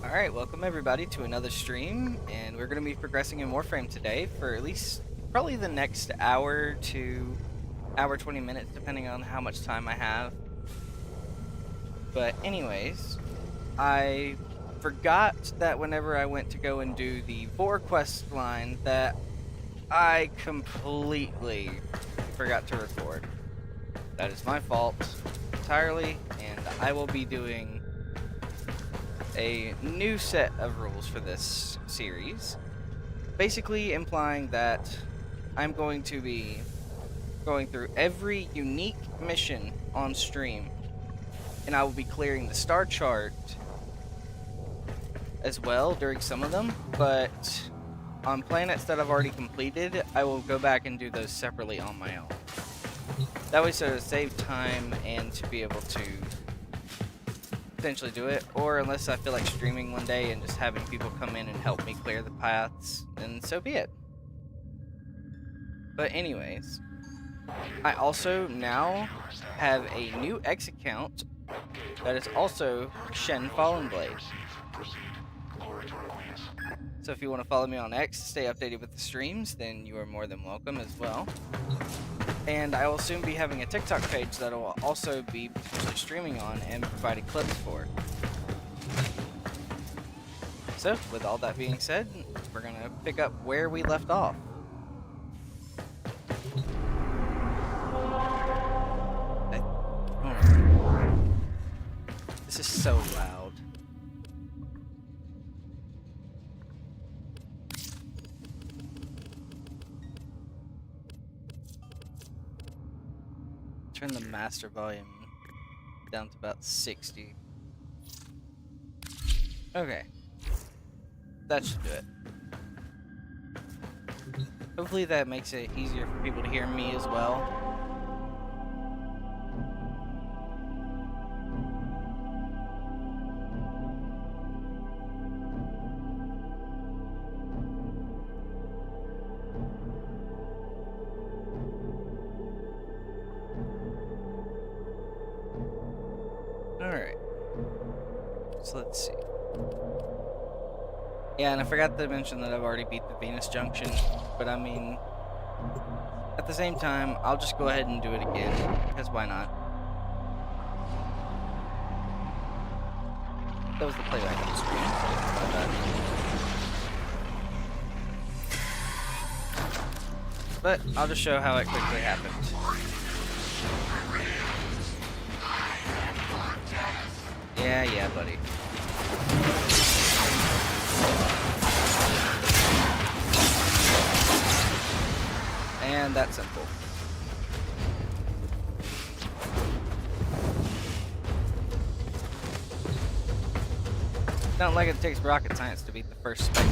Alright, welcome everybody to another stream, and we're going to be progressing in Warframe today for at least probably the next hour to hour 20 minutes, depending on how much time I have. But anyways, I forgot that whenever I went to go and do the Vor quest line that I completely forgot to record. That is my fault entirely, and I will be doing a new set of rules for this series, basically implying that I'm going to be going through every unique mission on stream, and I will be clearing the star chart as well during some of them, but on planets that I've already completed, I will go back and do those separately on my own. That way, so to save time and to be able to potentially do it, or unless I feel like streaming one day and just having people come in and help me clear the paths, and so be it. But anyways, I also now have a new X account that is also Shen Fallen Blade. So if you want to follow me on X, stay updated with the streams, then you are more than welcome as well. And I will soon be having a TikTok page that I will also be potentially streaming on and providing clips for. So, with all that being said, we're going to pick up where we left off. This is so loud. Turn the master volume down to about 60. Okay. That should do it. Hopefully that makes it easier for people to hear me as well. Alright. So let's see. Yeah, and I forgot to mention that I've already beat the Venus Junction, but I mean, at the same time, I'll just go ahead and do it again, because why not? That was the playback on the screen. But I'll just show how it quickly happened. Yeah, buddy. And that's simple. Not like it takes rocket science to beat the first Spectre.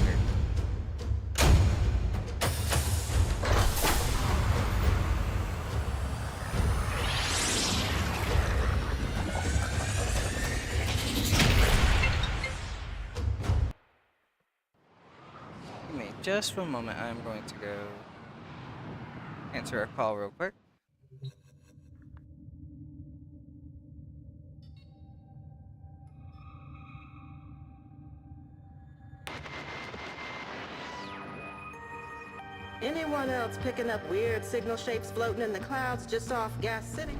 Give me just one moment. I'm going to go answer a call real quick. Anyone else picking up weird signal shapes floating in the clouds just off Gas City?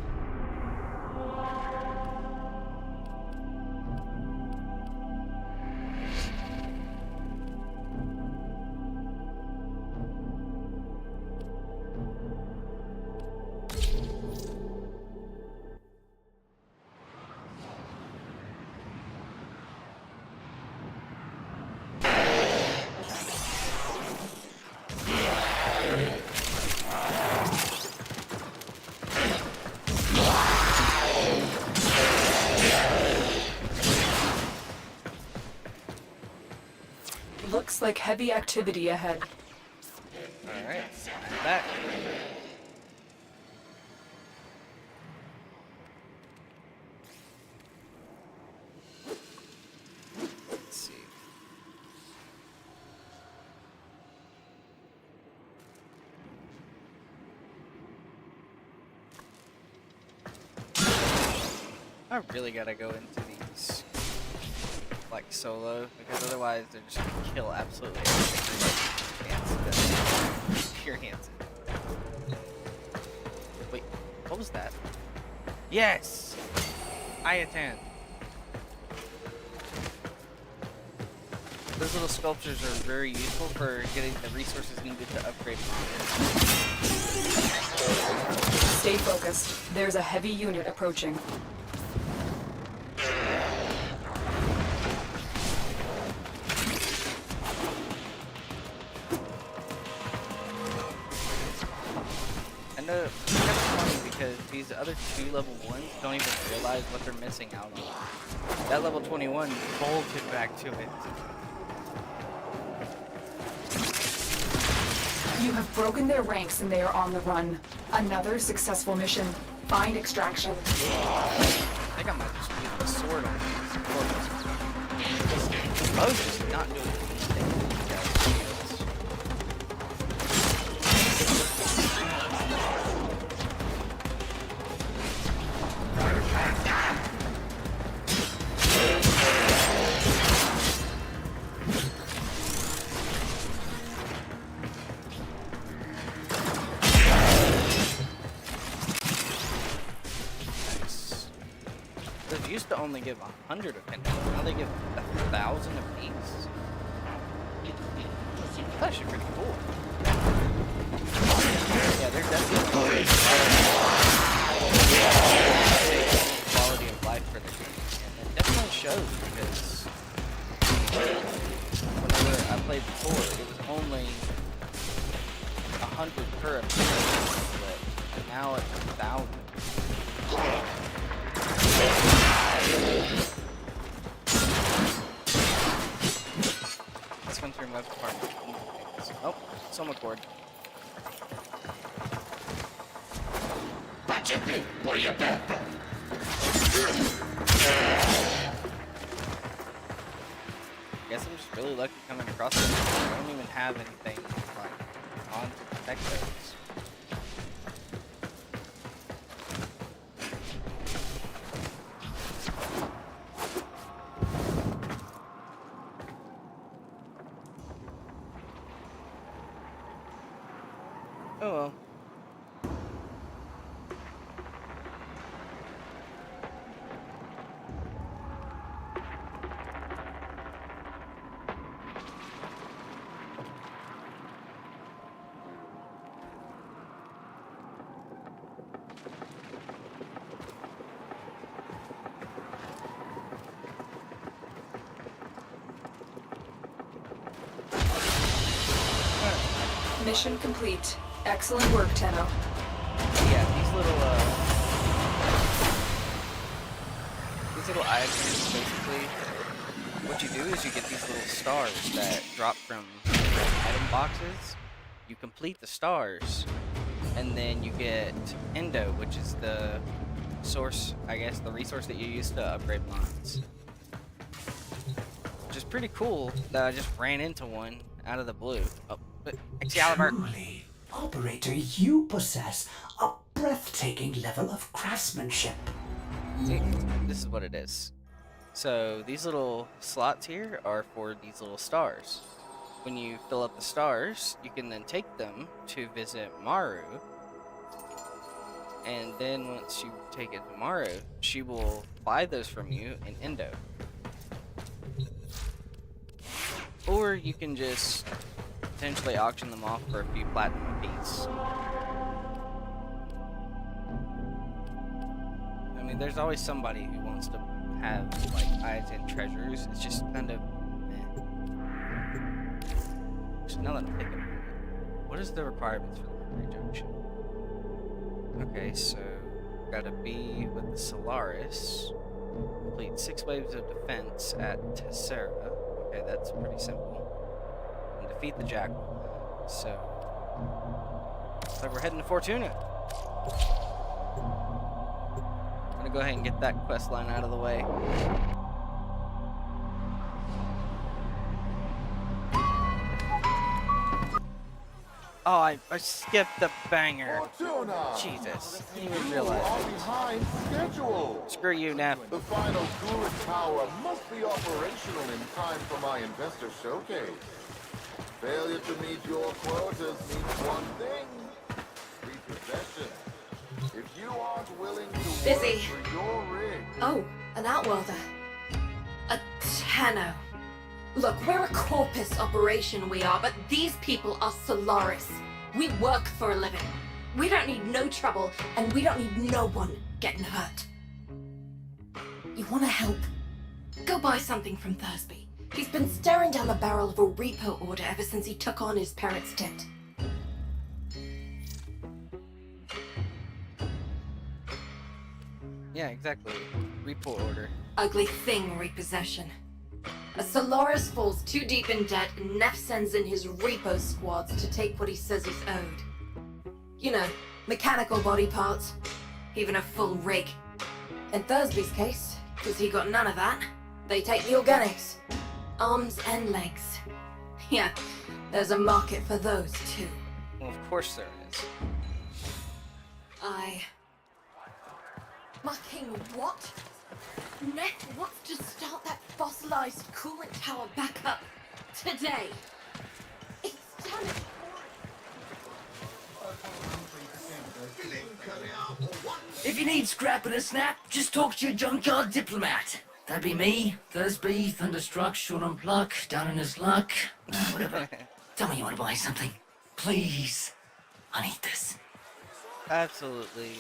Looks like heavy activity ahead. Alright, I'm back. Let's see. I really gotta go into these like solo, because otherwise they're just gonna kill absolutely everything. Hands, pure hands. Wait, what was that? Yes! Ayatan. Those little sculptures are very useful for getting the resources needed to upgrade models. Stay focused. There's a heavy unit approaching. I know it's kind of funny because these other two level 1s don't even realize what they're missing out on. That level 21 bolted back to it. You have broken their ranks and they are on the run. Another successful mission. Find extraction. I think I might just use the sword on these. Moses not doing anything. They used to only give 100 of pendants, now they give 1,000 of these. That's actually pretty cool. Yeah, they're definitely quality of life for their games, and it definitely shows because whenever I played before, it was only 100 per episode, but now it's 1,000. Let's go through my department. Oh, soma cord. Guess I'm just really lucky coming across this. I don't even have anything like on to protect those. Oh well. Mission complete. Excellent work, Tenno. Yeah, these little items, basically, what you do is you get these little stars that drop from item boxes. You complete the stars, and then you get Endo, which is the source, I guess, the resource that you use to upgrade mods. Which is pretty cool that I just ran into one out of the blue. Oh, but Excalibur. Truly, Operator, you possess a breathtaking level of craftsmanship. See, this is what it is. So these little slots here are for these little stars. When you fill up the stars, you can then take them to visit Maru. And then once you take it to Maru, she will buy those from you in Endo. Or you can just potentially auction them off for a few platinum apiece. I mean, there's always somebody who wants to have, like, Ayatan treasures. It's just kind of meh. So now that I'm thinking about it, what is the requirements for the Mercury Junction? Okay, so gotta be with the Solaris. Complete 6 waves of defense at Tessera. Okay, that's pretty simple. And defeat the Jackal. So, looks like we're heading to Fortuna. I'm gonna go ahead and get that quest line out of the way. Oh, I skipped the banger. Fortuna! Jesus. I didn't You even are realize. behind schedule. Screw you, Neff. The final coolant tower must be operational in time for my investor showcase. Failure to meet your quotas means one thing: repossession. If you aren't willing to work Busy. for your rig, Oh, an Outworlder. A Tenno. Look, we're a Corpus operation, we are, but these people are Solaris. We work for a living. We don't need no trouble, and we don't need no one getting hurt. You wanna help? Go buy something from Thursby. He's been staring down the barrel of a repo order ever since he took on his parents' debt. Yeah, exactly. Report order. Ugly thing, repossession. A Solaris falls too deep in debt, and Neff sends in his repo squads to take what he says he's owed. You know, mechanical body parts, even a full rig. In Thursby's case, because he got none of that, they take the organics. Arms and legs. Yeah, there's a market for those too. Well, of course there is. Fucking what? Neff wants to start that fossilized coolant tower back up today. It's done. If you need scrap and a snap, just talk to your junkyard diplomat. That'd be me, Thursby, Thunderstruck, short on pluck, down in his luck. Whatever. Tell me you want to buy something. Please. I need this. Absolutely.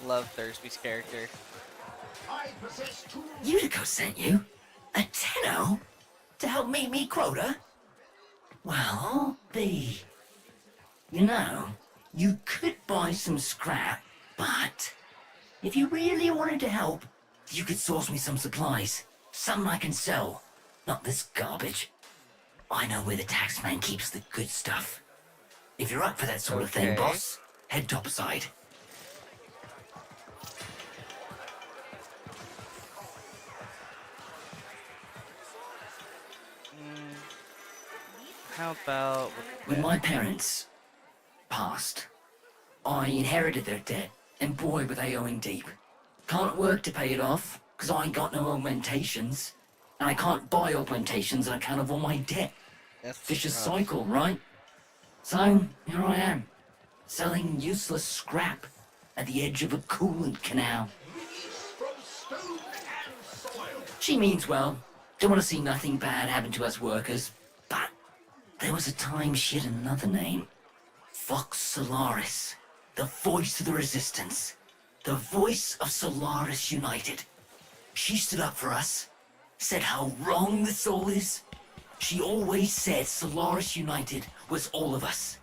Love Thursby's character. Utico sent you? A Tenno? To help me meet quota? Well, B. You know, you could buy some scrap, but if you really wanted to help, you could source me some supplies. Some I can sell, not this garbage. I know where the taxman keeps the good stuff. If you're up for that sort of thing, Okay. boss, head topside. How about... When my parents passed, I inherited their debt, and boy were they owing deep. Can't work to pay it off, 'cause I ain't got no augmentations. And I can't buy augmentations on account of all my debt. That's Vicious rough. cycle, right? So, here I am, selling useless scrap at the edge of a coolant canal. She means well. Don't want to see nothing bad happen to us workers. But there was a time she had another name. Fox Solaris. The voice of the resistance. The voice of Solaris United. She stood up for us. Said how wrong this all is. She always said Solaris United was all of us.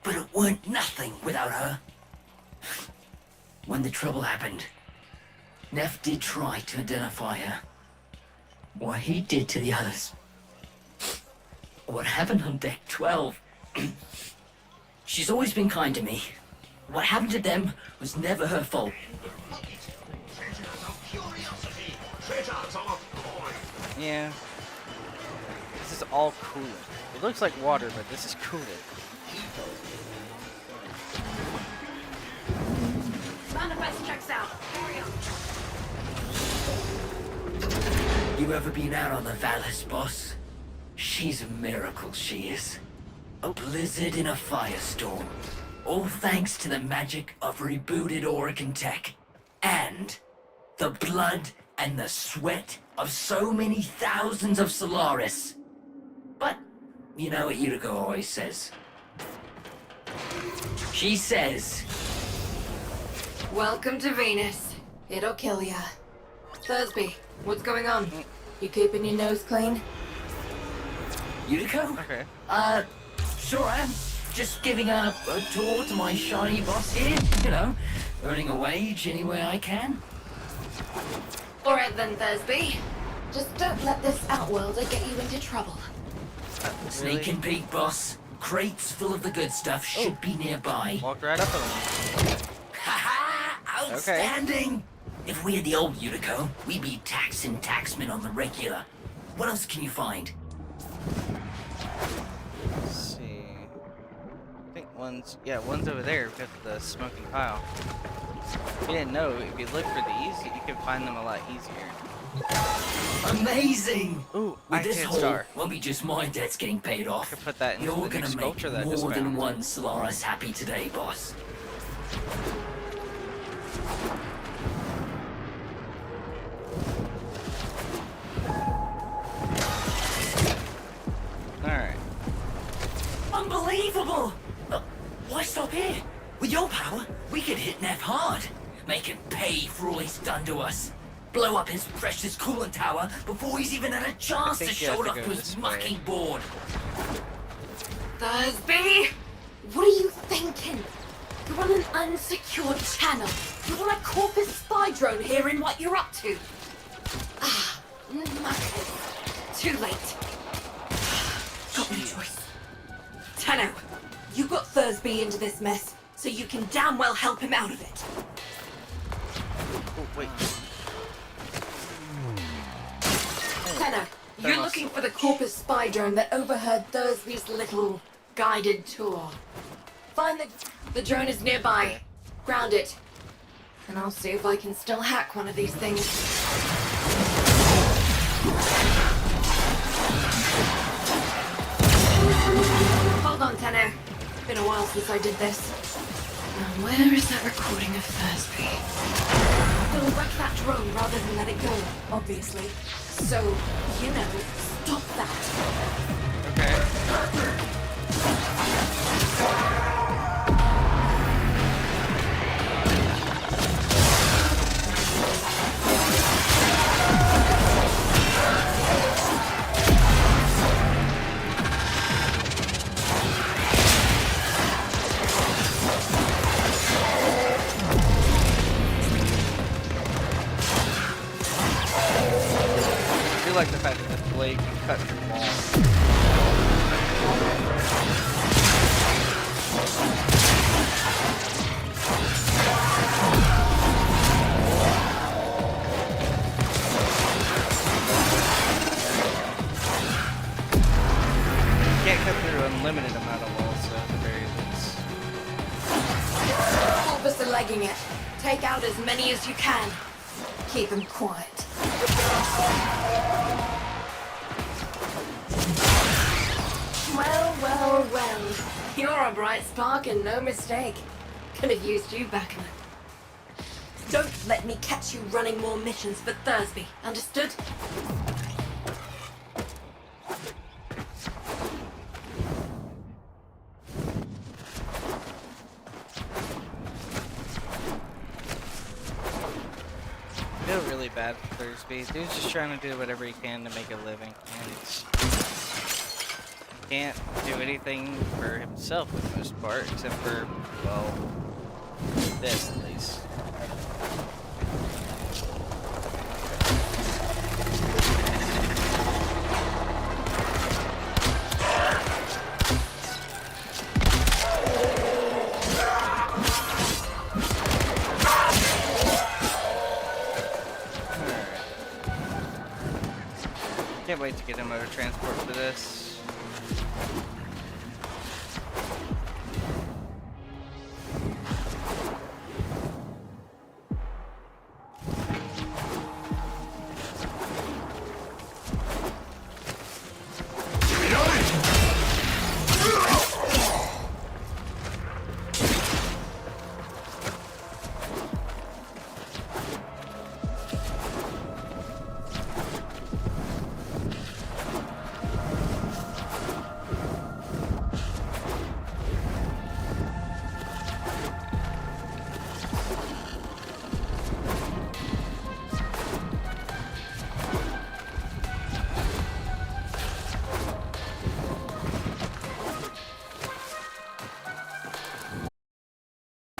But it weren't nothing without her. When the trouble happened, Neff did try to identify her. What he did to the others. What happened on deck 12. She's always been kind to me. What happened to them was never her fault. Yeah. This is all coolant. It looks like water, but this is coolant. Manifest checks out. Hurry up. You ever been out on the Valis, boss? She's a miracle, she is. A blizzard in a firestorm. All thanks to the magic of rebooted Oregon tech. And the blood and the sweat of so many thousands of Solaris. But, you know what Utico always says. She says, Welcome to Venus. It'll kill ya. Thursby, what's going on? You keeping your nose clean? Utico? Okay. Sure am. Just giving a tour to my shiny boss here, you know, earning a wage any way I can. Alright then, Thursby. Just don't let this Outworlder get you into trouble. Sneak and peek, boss. Crates full of the good stuff should be nearby. Walked right up on him. Ha-ha! Outstanding! If we had the old Utico, we'd be taxing taxmen on the regular. What else can you find? Let's see. one's over there because of the smoking pile. If you didn't know, if you look for these, you can find them a lot easier. Amazing! Ooh, With I this hit haul, star. won't be just my debts getting paid I off. could put that into You're the new gonna make sculpture that I just more than found. one Solaris happy today, boss. Alright. Unbelievable! Why stop here? With your power, we could hit Neff hard. Make him pay for all he's done to us. Blow up his precious coolant tower before he's even had a chance to think you have show to up go to his this way. mucking board. Thursby! What are you thinking? You're on an unsecured channel. You want a Corpus spy drone hearing what you're up to. Ah, muckers. Too late. Got no choice. Tenno, you got Thursby into this mess, so you can damn well help him out of it. Oh, wait. Tenno, you're Thermos looking for the Corpus spy drone that overheard Thursby's little guided tour. Find the drone is nearby. Ground it. And I'll see if I can still hack one of these things. Hold on, Tenno. Been a while since I did this. Now, where is that recording of Thursby? They'll wreck that drone rather than let it go, obviously. So, you know, stop that. Okay. I do like the fact that the blade can cut through walls. Can't cut through an unlimited amount of walls, so at the very least. Corpus are legging it. Take out as many as you can. Keep them quiet. Well, well, well. You're a bright spark and no mistake. Could have used you back in. Don't let me catch you running more missions for Thursby. Understood? I feel really bad for Thursby. Dude's just trying to do whatever he can to make a living, and he can't do anything for himself for the most part, except for, well, this at least. Can't wait to get a motor transport for this.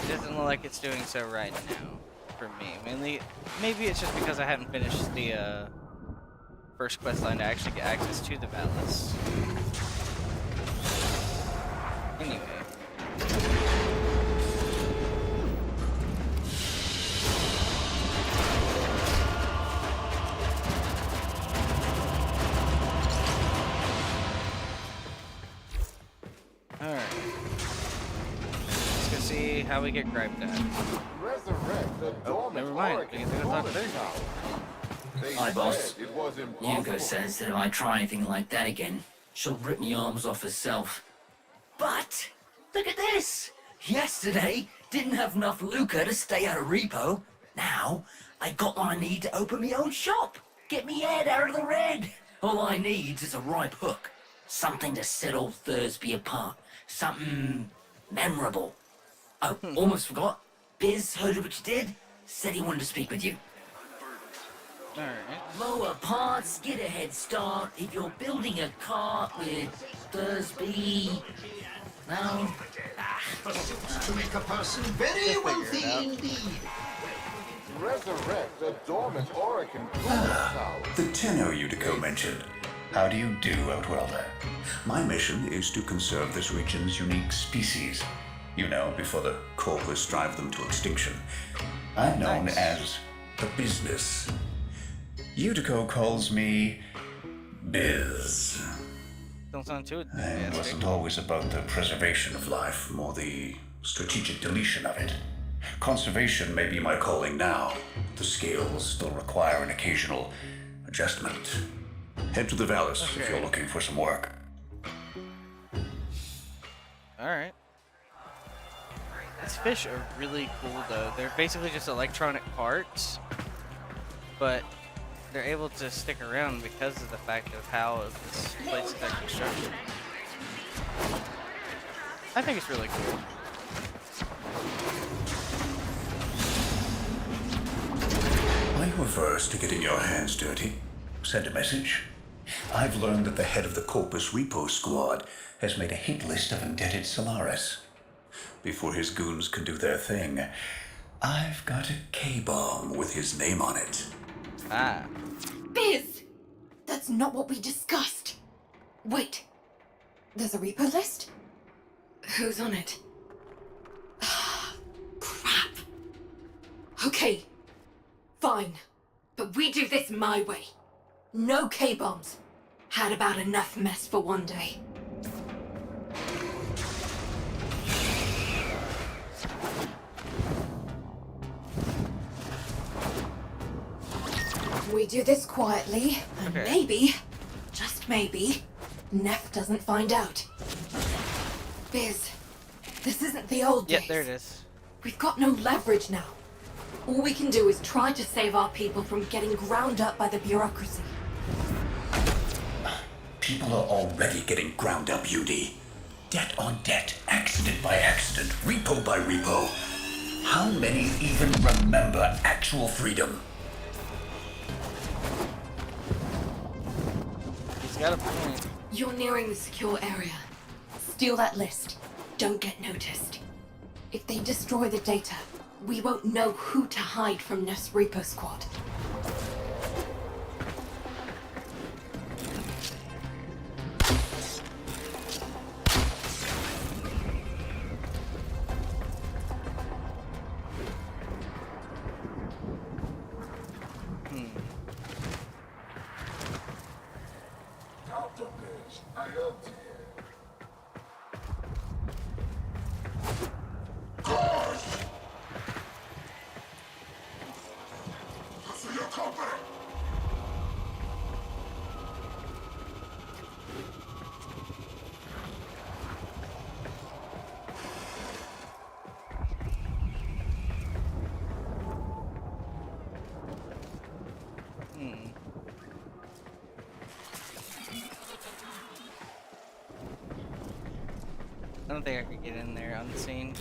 Doesn't look like it's doing so right now for me. Mainly, maybe it's just because I haven't finished the first quest line to actually get access to the Valis. Anyway. Alright. how we get griped at. Resurrect the dormant never mind. We Oregon can do it cooling later. tower. They Hi, boss. said it was impossible. Hugo says that if I try anything like that again, she'll rip me arms off herself. But look at this! Yesterday, didn't have enough lucre to stay out of repo. Now, I got what I need to open my own shop. Get me head out of the red. All I need is a ripe hook. Something to set old Thursby apart. Something memorable. Oh, almost forgot. Biz heard what you did. Said he wanted to speak with you. Alright. Lower parts, get a head start. If you're building a cart with Thursby, no. To make a person very wealthy indeed. Resurrect the dormant Oregon cooling tower. The Tenno Utico mentioned. How do you do, Outwelder? My mission is to conserve this region's unique species. You know, before the Corpus drive them to extinction. I'm known as the Business. Utico calls me Biz. Don't sound too It enthusiastic. wasn't always about the preservation of life, more the strategic deletion of it. Conservation may be my calling now. The scales still require an occasional adjustment. Head to the Valis if you're looking for some work. Alright. These fish are really cool though. They're basically just electronic parts, but they're able to stick around because of the fact of how this place is actually structured. I think it's really cool. Are you averse to getting your hands dirty? Send a message. I've learned that the head of the Corpus Repo Squad has made a hit list of indebted Solaris. Before his goons can do their thing, I've got a K-bomb with his name on it. Ah. Biz! That's not what we discussed. Wait. There's a repo list? Who's on it? Crap. Okay. Fine. But we do this my way. No K-bombs. Had about enough mess for one day. We do this quietly, and Okay. maybe, just maybe, Neff doesn't find out. Biz, this isn't the old days. Yep, there it is. We've got no leverage now. All we can do is try to save our people from getting ground up by the bureaucracy. People are already getting ground up, UD. Debt on debt, accident by accident, repo by repo. How many even remember actual freedom? He's got a point. You're nearing the secure area. Steal that list. Don't get noticed. If they destroy the data, we won't know who to hide from Neff's Repo Squad. I don't think I could get in there unseen.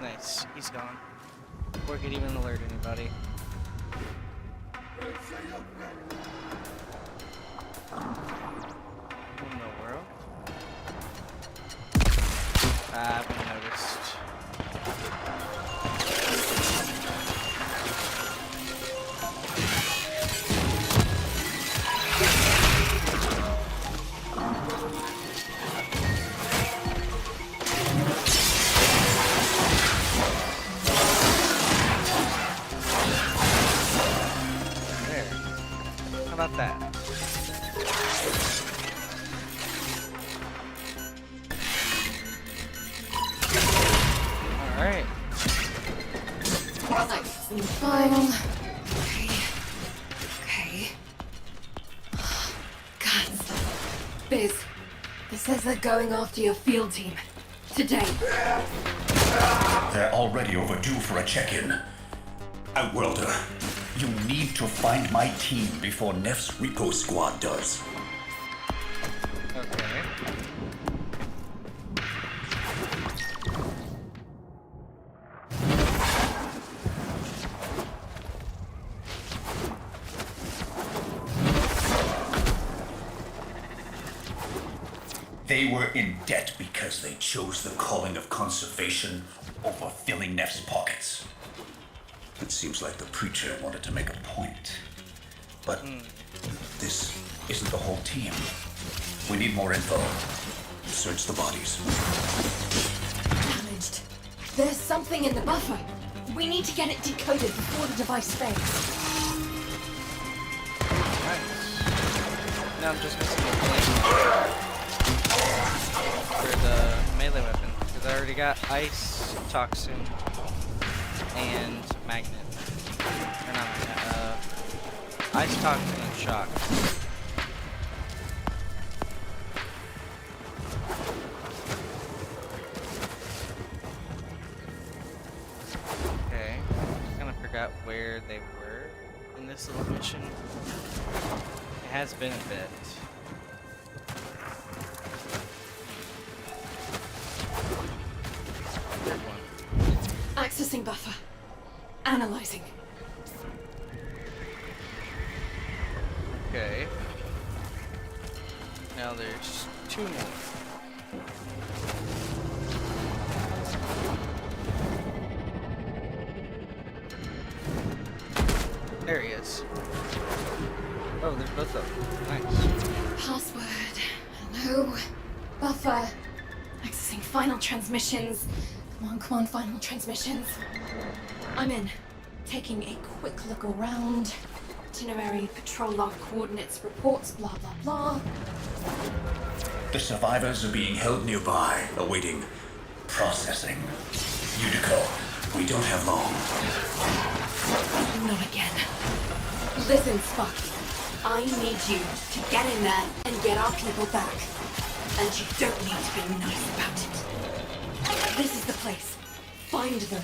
Nice, he's gone. Before he could even alert anybody. What in the world? I haven't noticed. There. How about that? Alright. File. Okay. Guns. Biz, this says they're going after your field team. Today. They're already overdue for a check-in. Outworlder, you need to find my team before Neff's Repo Squad does. Okay. They were in debt because they chose the calling of conservation over filling Neff's pockets. It seems like the preacher wanted to make a point. But this isn't the whole team. We need more info. Search the bodies. Damaged. There's something in the buffer. We need to get it decoded before the device fails. Nice. Now I'm just missing a blade for the melee weapon, because I already got ice, toxin, and magnet. Or not magnet, ice, toxin, and shock. Okay, just kind of forgot where they were in this little mission. It has been a bit. Good one. Accessing buffer. Analyzing. Okay. Now there's two more. There he is. Oh, there's both of them. Nice. Password. Hello. Buffer. Accessing final transmissions. Come on, final transmissions. I'm in. Taking a quick look around. Itinerary, patrol log coordinates, reports, blah, blah, blah. The survivors are being held nearby, awaiting processing. Unico, we don't have long. Not again. Listen, Spock. I need you to get in there and get our people back. And you don't need to be nice about it. This is the place. Find them.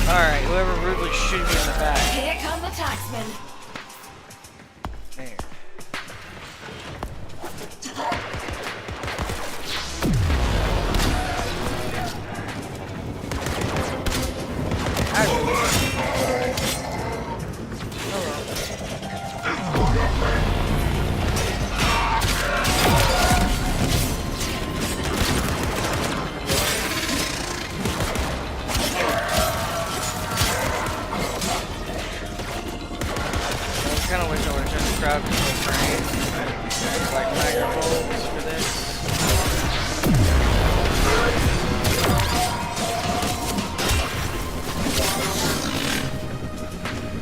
Alright, whoever rudely shooting me in the back. Here come the taxmen. There. I kinda wish I would've just crowd control frames. Like micro rolls for this.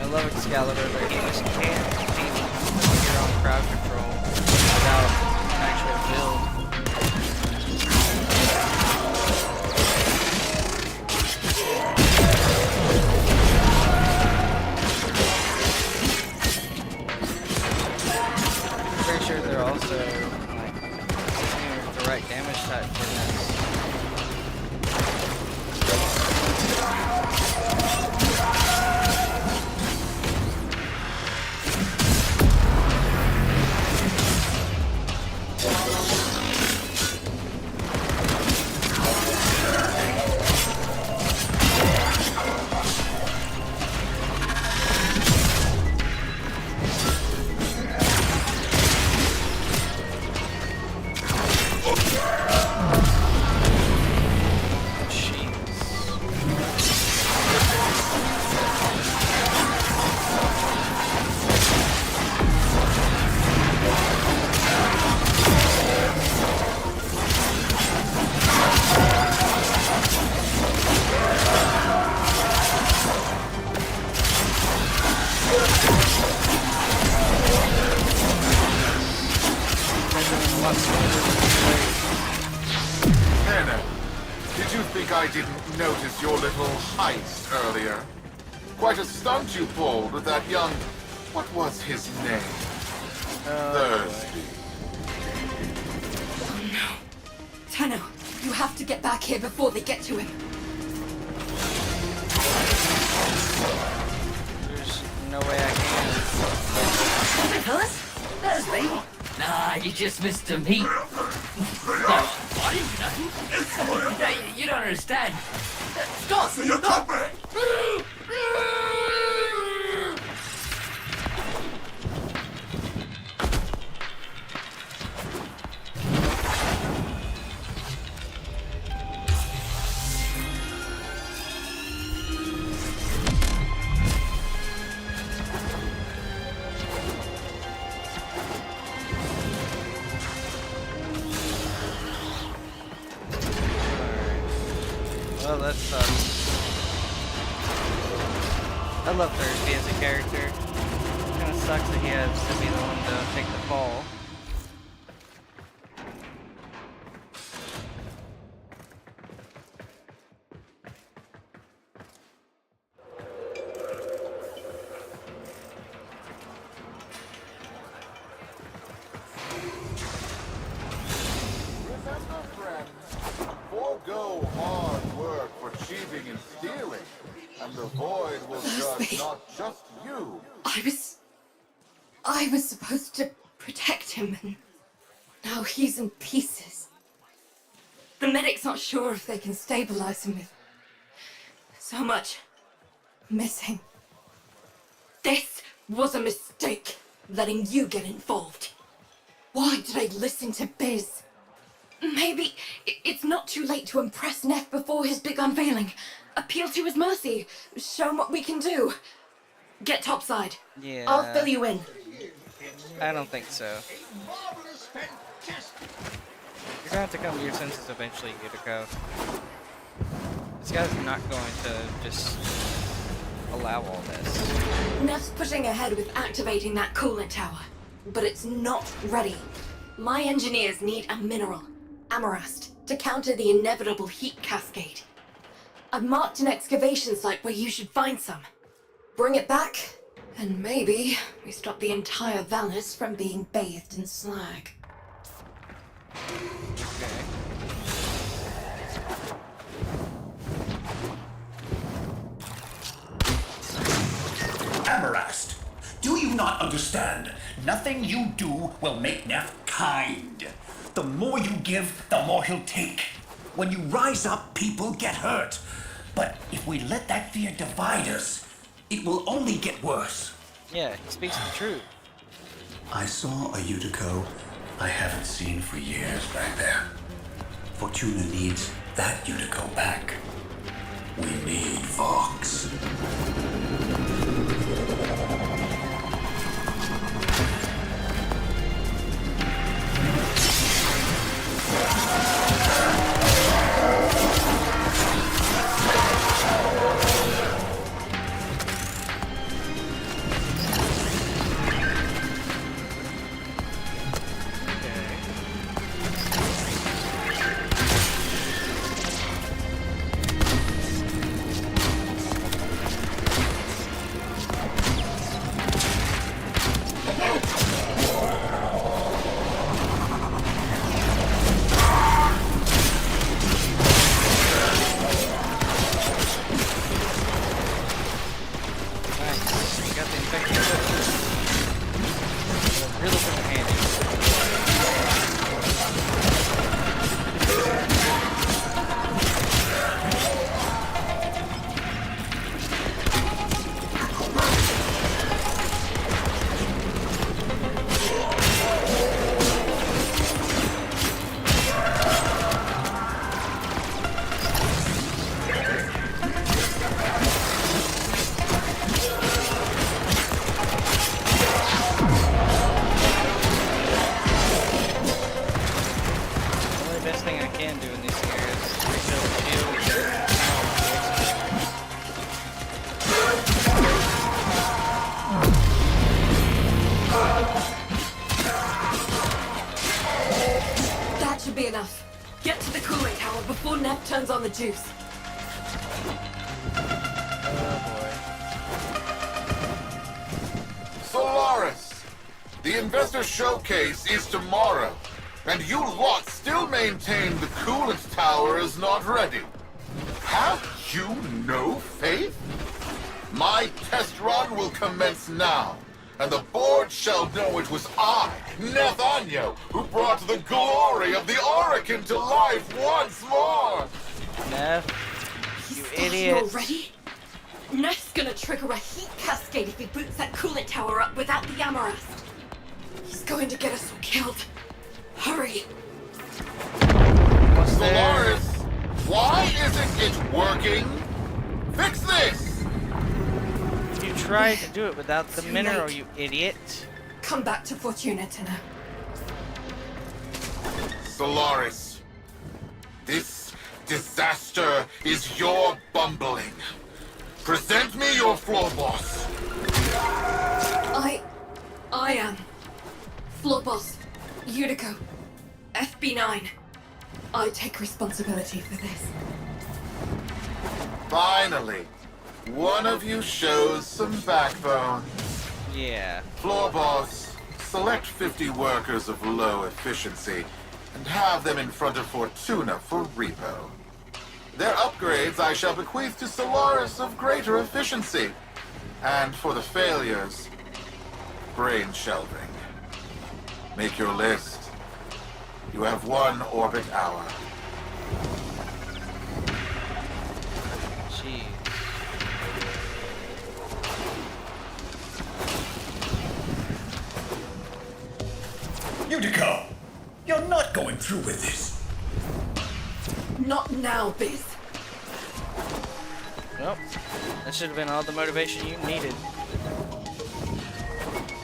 I love Excalibur, but you just can't beat your own crowd control without an actual build. Pretty sure they're also like the right damage type for this. notice your little heist earlier. Quite a stunt you pulled with that young... What was his name? Thursby. Oh no. Tenno, you have to get back here before they get to him. There's no way I can. Fellas, that's me. Nah, you just missed a meet. No, I didn't do nothing. No, you don't understand. Stop! Stop! Well, that sucks. I love Thursby as a character. Kinda sucks that he has to be the one to take the fall. Remember, friends, forego hard work for cheating and stealing, and the void will judge not just you. I was supposed to protect him, and now he's in pieces. The medics aren't sure if they can stabilize him with so much missing. This was a mistake, letting you get involved. Why did I listen to Biz? Maybe it's not too late to impress Neff before his big unveiling. Appeal to his mercy. Show him what we can do. Get topside. Yeah. I'll fill you in. I don't think so. Marvelous, fantastic. You're gonna have to come to your senses eventually, Yutiko. This guy's not going to just allow all this. Neff's pushing ahead with activating that coolant tower, but it's not ready. My engineers need a mineral, Amarast, to counter the inevitable heat cascade. I've marked an excavation site where you should find some. Bring it back, and maybe we stop the entire Valis from being bathed in slag. Okay. Amarast, do you not understand? Nothing you do will make Neff kind. The more you give, the more he'll take. When you rise up, people get hurt. But if we let that fear divide us, it will only get worse. Yeah, he speaks the truth. I saw a Yutiko I haven't seen for years back there. Fortuna needs that Yutiko back. We need Vox. That should be enough. Get to the cooling tower before Neff turns on the juice. Solaris! The investor showcase is tomorrow, and you lot still maintain the coolant tower is not ready. Have you no faith? My test run will commence now, and the board shall know it was I, Nathaniel, who brought the glory of the Orokin to life once more! Neff, you He's idiot. already? Neff's gonna trigger a heat cascade if he boots that coolant tower up without the Amarest. He's going to get us all killed. Hurry! What's there? Solaris, why isn't it working? Fix this! You tried to do it without the Too mineral, late. you idiot. Come back to Fortuna, Tenno. Solaris, this disaster is your bumbling. Present me your floor boss. I am. Floor boss. Utico. FB9. I take responsibility for this. Finally, one of you shows some backbone. Yeah. Floor boss, select 50 workers of low efficiency and have them in front of Fortuna for repo. Their upgrades I shall bequeath to Solaris of greater efficiency. And for the failures, brain shelving. Make your list. You have 1 orbit hour. Jeez. Utico! You're not going through with this. Not now, Biz. Well, that should have been all the motivation you needed.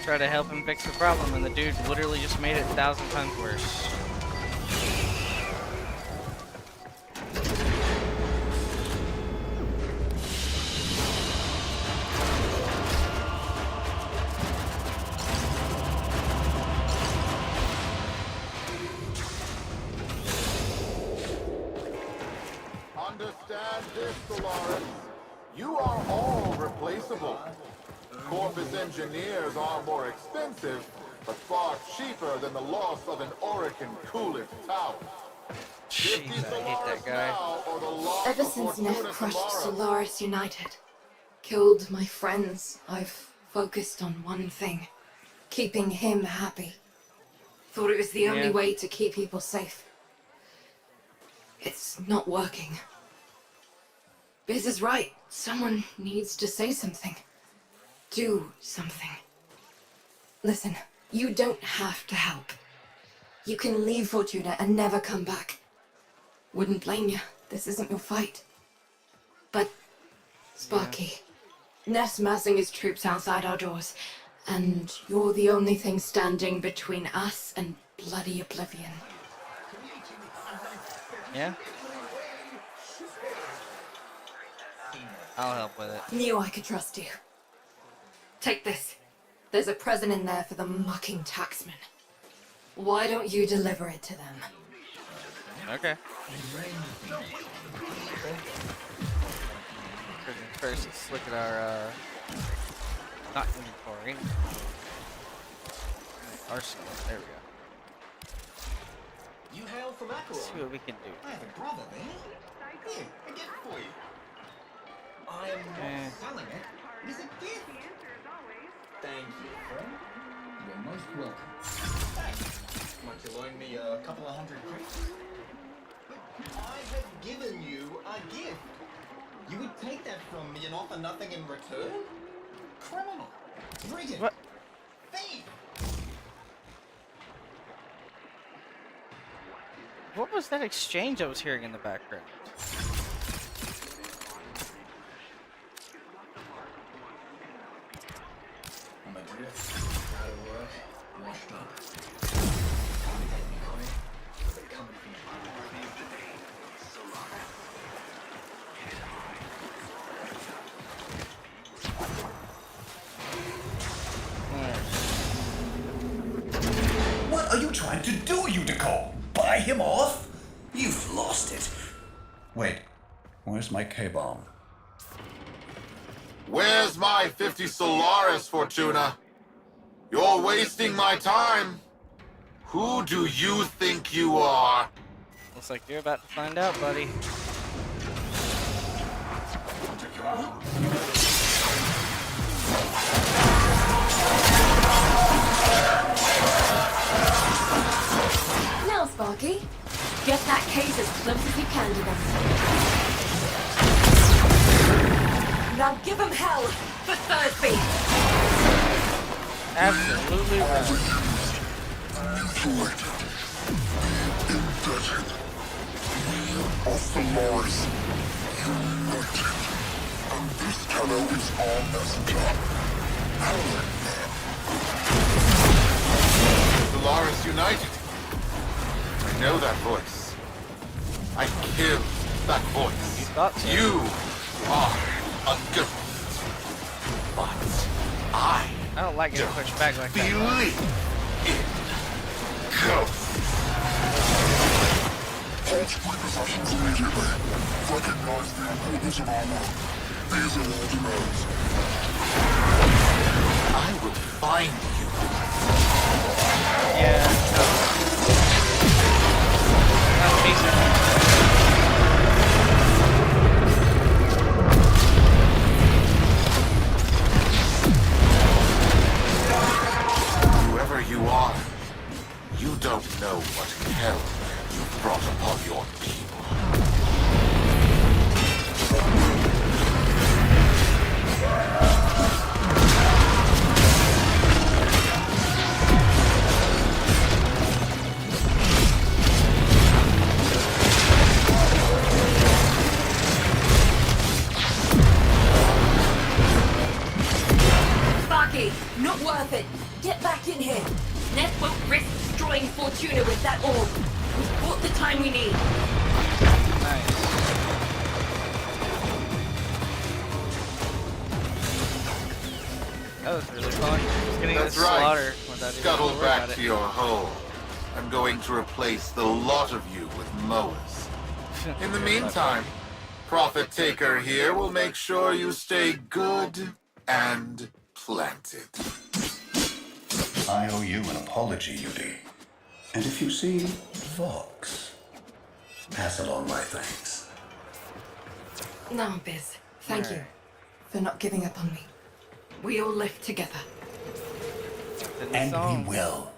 Try to help him fix the problem, and the dude literally just made it 1,000 times worse. Understand this, Solaris. You are all replaceable. Corpus engineers are more expensive, but far cheaper than the loss of an Orokin coolant tower. Jeez, I hate that guy. Now, or the loss Ever of since Fortuna Neff crushed tomorrow. Solaris United, killed my friends, I've focused on one thing. Keeping him happy. Thought it was the only Yeah. way to keep people safe. It's not working. Biz is right. Someone needs to say something. Do something. Listen, you don't have to help. You can leave Fortuna and never come back. Wouldn't blame you. This isn't your fight. But, Sparky, Ness massing his troops outside our doors, and you're the only thing standing between us and bloody oblivion. Yeah? I'll help with it. Knew I could trust you. Take this. There's a present in there for the mucking taxman. Why don't you deliver it to them? Okay. First, let's look at our, not inventory. Arsenal. There we go. You hail from Let's see Acheron. what we can do. I have a brother there. Here, a gift for you. I am not selling it. It is a gift. Thank you, friend. You are most welcome. Thanks. Might you loan me a couple of hundred credits? I have given you a gift. You would take that from me and offer nothing in return? Criminal. Brigand. What? Thief. What was that exchange I was hearing in the background? I'm adrift, out of work, washed up. Can't get me away. They're coming for me. What are you trying to do, Utico? Buy him off? You've lost it. Wait, Where's my K-bomb? Where's my 50 Solaris, Fortuna? You're wasting my time. Who do you think you are? Looks like you're about to find out, buddy. Now, Sparky, get that case as close as you can to them. Now give him hell for Thursby. Absolutely right. Of Solaris, united, and this Tenno is our messenger. Solaris United. I know that voice. I killed that voice. You thought so. You are a ghost. But I don't like getting pushed back like that. believe in ghosts. Halt repossessions immediately. Recognize the importance of our work. These are our demands. I will find you. Yeah. That's decent. Whoever you are, you don't know what hell you've brought upon your people. Sparky, not worth it. Get back in here. Neth won't risk destroying Fortuna with that orb. We've bought the time we need. Nice. That was really fun. Just getting That's this right. slaughter without even Scuttle worrying back about to it. your hole. I'm going to replace the lot of you with mowers. In the meantime, Prophet Taker here will make sure you stay good and planted. I owe you an apology, Yudi. And if you see Vox, pass along my thanks. No, Biz. Thank you for not giving up on me. We all live together. In the And song. we will.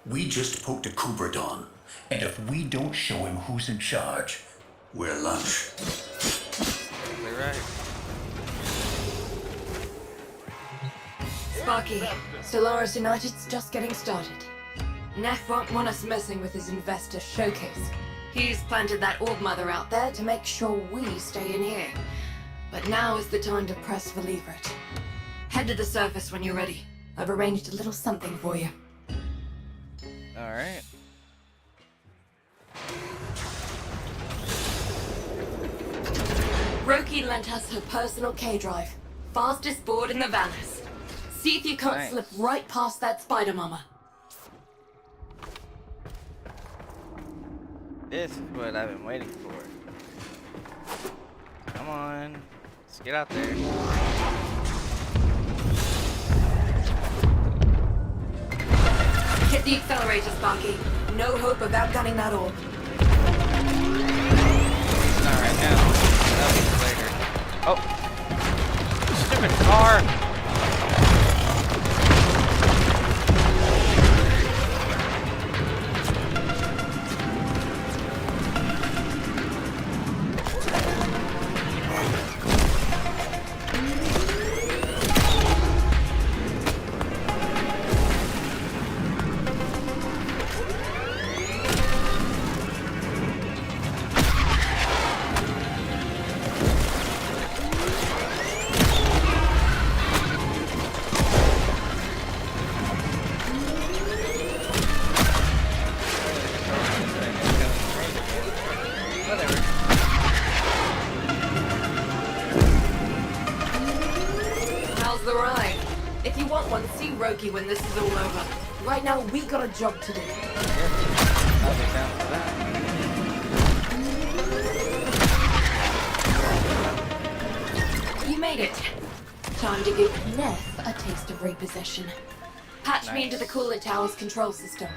We just poked a Kubradon, and if we don't show him who's in charge, we're lunch. You're right. Sparky, Solaris United's just getting started. Neff won't want us messing with his investor showcase. He's planted that orb mother out there to make sure we stay in here. But now is the time to press for Levert. Head to the surface when you're ready. I've arranged a little something for you. Alright. Roki lent us her personal K-Drive. Fastest board in the Valis. See if you can't Nice. slip right past that spider mama. This is what I've been waiting for. Come on. Let's get out there. Hit the accelerator, Sparky. No hope of outgunning that orb. Not right now. That'll be later. Oh! Stupid car! Whatever. How's the ride? If you want one, see Roki when this is all over. Right now, we got a job to do. I'll be down for that. made it. Time to give Neff a taste of repossession. Patch me into the coolant tower's control system.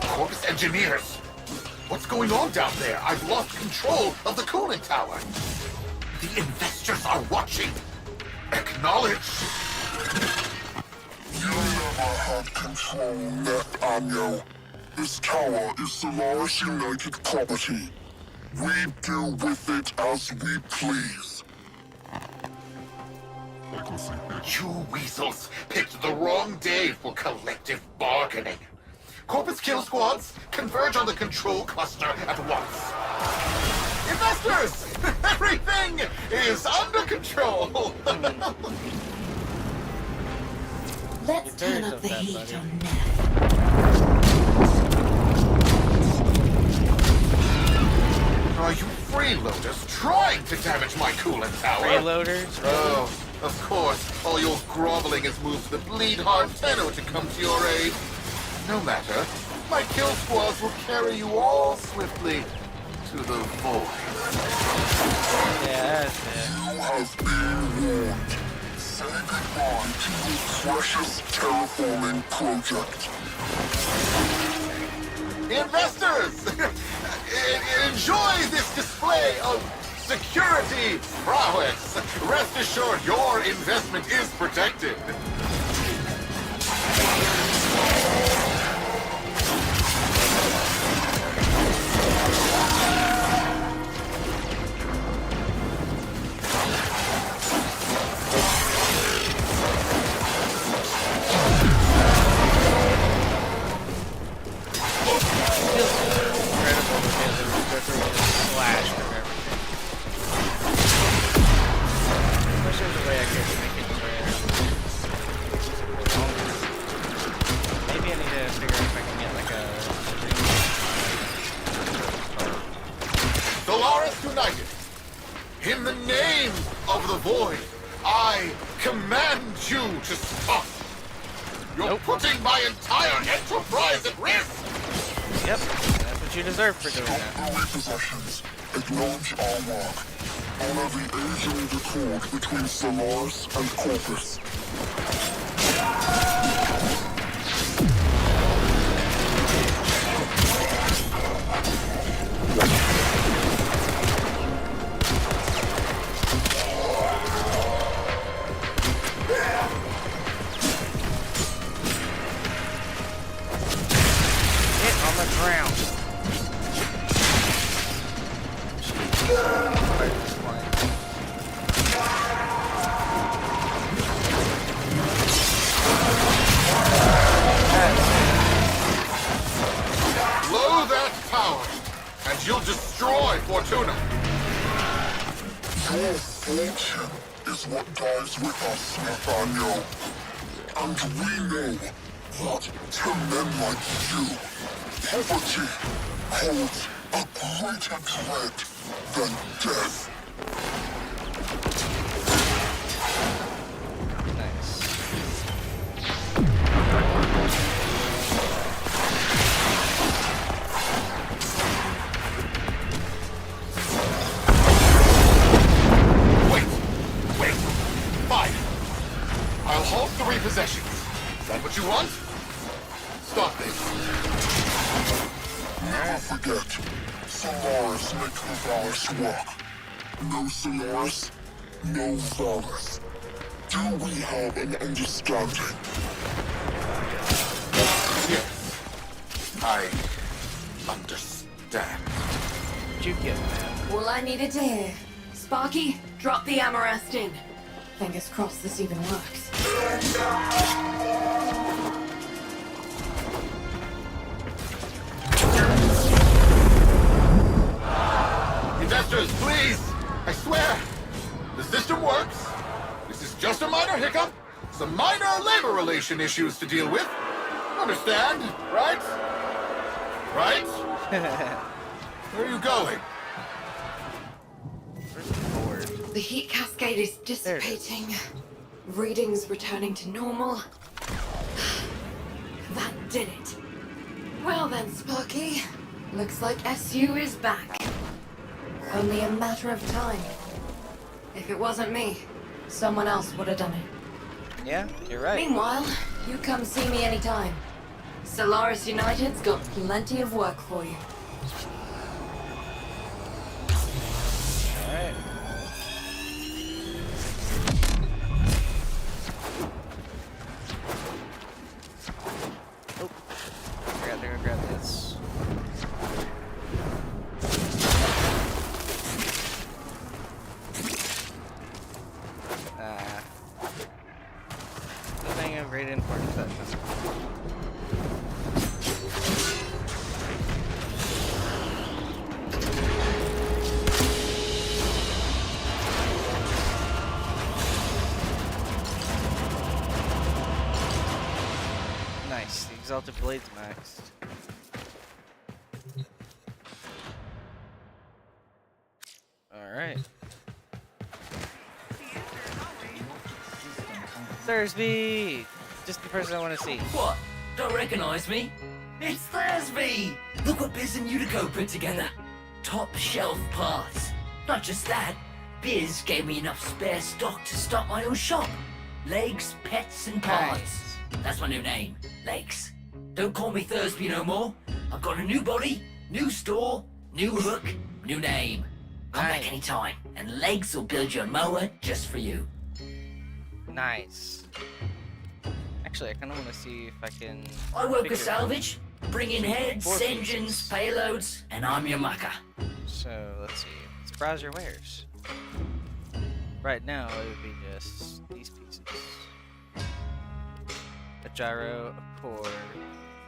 Corpus engineers! What's going on down there? I've lost control of the coolant tower. The investors are watching. Acknowledge. You never had control, Nef Anyo. This tower is Solaris United property. We do with it as we please. You weasels picked the wrong day for collective bargaining. Corpus kill squads, converge on the control cluster at once. Investors! Everything is under control! Let's turn up the heat on Neff. Are you freeloaders trying to damage my coolant tower? Freeloaders? Oh, of course. All your groveling has moved the bleed-hard Tenno to come to your aid. No matter. My kill squads will carry you all swiftly to the void. Yeah, that's it. You have been warned. Say goodbye to your precious terraforming project. Investors! Enjoy this display of security prowess. Rest assured your investment is protected. Flash from everything. Wish there was a way I could make it where maybe I need to figure out if I can get like a Solaris United, in the name of the Void, I command you to stop. You're putting my entire enterprise at risk. Yep, that's what you deserve for doing that. Stop the repossessions. Acknowledge our work. Honor the age-old accord between Solaris and Corpus. Get on the ground. Blow that tower, and you'll destroy Fortuna. Your fortune is what dies with us, Nathaniel. And we know that to men like you, poverty holds a greater dread than death. Wait. Fine. I'll halt the repossessions. Is that what you want? Stop this. Never forget, Solaris make the Valus work. No Solaris, no Valus. Do we have an understanding? Yes. I understand. What'd you get, man? All I needed to hear. Sparky, drop the Amarest in. Fingers crossed this even works. Investors, please! I swear! The system works. This is just a minor hiccup. Some minor labor relation issues to deal with. Understand, right? Right? Where are you going? The heat cascade is dissipating. Readings returning to normal. That did it. Well then, Sparky. Looks like SU is back. Only a matter of time. If it wasn't me, someone else would have done it. Yeah, you're right. Meanwhile, you come see me anytime. Solaris United's got plenty of work for you. Alright. Oh, forgot to go grab this. Nothing of great importance that time. Nice, the Exalted Blade's maxed. Alright. Thursby! Just the person I want to see. What? Don't recognize me? It's Thursby! Look what Biz and Utico put together. Top shelf parts. Not just that, Biz gave me enough spare stock to start my own shop. Legs, pets, and parts. Nice. That's my new name, Legs. Don't call me Thursby no more. I've got a new body, new store, new hook, new name. Come Nice. back anytime, and Legs will build your mower just for you. Nice. Actually, I kind of want to see if I can. I work figure- with salvage, bring in heads, Four engines, pieces. payloads, and I'm your mucker. So let's see. Let's browse your wares. Right now, it would be just these pieces: a gyro, a core,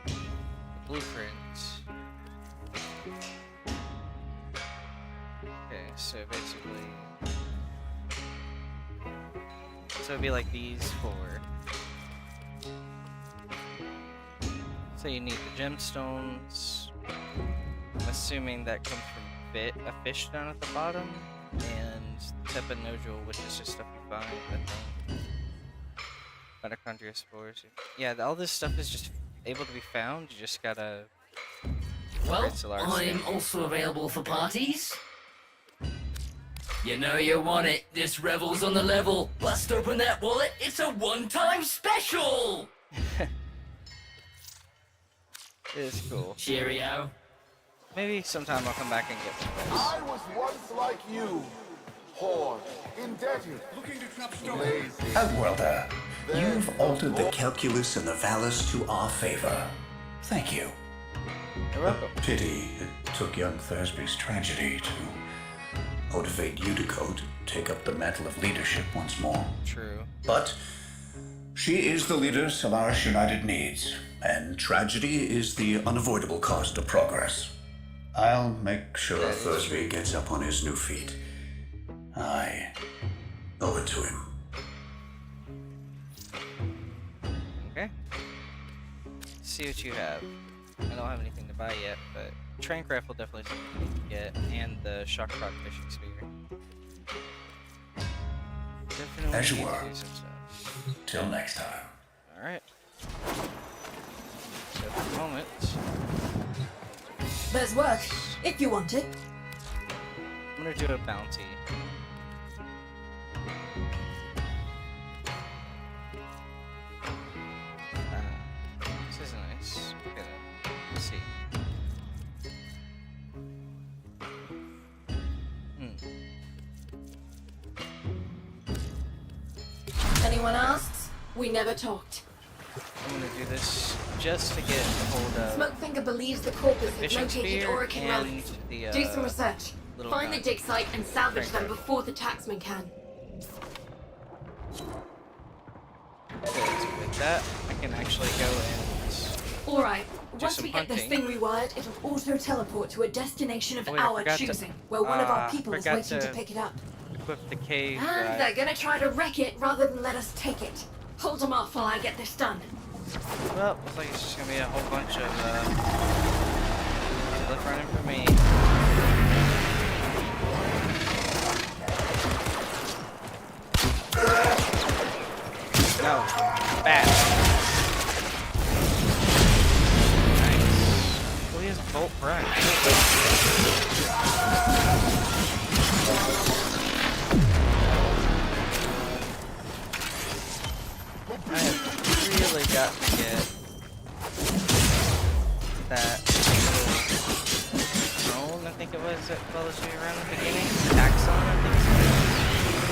a blueprint. Okay, so basically, so it'd be like these four. So you need the gemstones. I'm assuming that comes from a fish down at the bottom, and Tepa nodule, which is just stuff you find, I think. Mitochondria spores. Yeah, all this stuff is just able to be found. You just gotta. Well, Great Solaris. I'm also available for parties. You know you want it. This revel's on the level. Bust open that wallet. It's a one-time special. It is cool. Cheerio. Maybe sometime I'll come back and get one of those. I was once like you. Poor, indebted, lazy. Outworlder, you've altered the calculus and the Valis to our favor. Thank you. You're welcome. Pity it took young Thursby's tragedy to motivate Utico to take up the mantle of leadership once more. True. But she is the leader Solaris United needs, and tragedy is the unavoidable cost of progress. I'll make sure Thursby gets up on his new feet. I owe it to him. Okay. See what you have. I don't have anything to buy yet, but Trank Rifle definitely something you need to get, and the Shockrock Fishing Spear. Definitely As you need to were. do some stuff. Till next time. Alright. So at the moment, There's work, if you want it. I'm gonna do a bounty. This is nice. Okay, then. Let's see. Anyone asks, we never talked. I'm gonna do this just to get a hold of Smokefinger believes the corpus is fishing located spear Orican and relics. the Do some research. little Find the gun. dig site and salvage Trank them rifle. before the taxman can. So with that, I can actually go and Alright, Do once some we get this hunting. thing rewired, it'll auto-teleport to a destination of Oh, wait, I our forgot to- choosing, where one of our people is forgot waiting to to- pick it up. equip the cave. And they're gonna try to wreck it rather than let us take it. Hold them off while I get this done. Well, looks like it's just gonna be a whole bunch of left running for me. No, bad. that little drone, I think it was, that follows you around the beginning. Axon, I think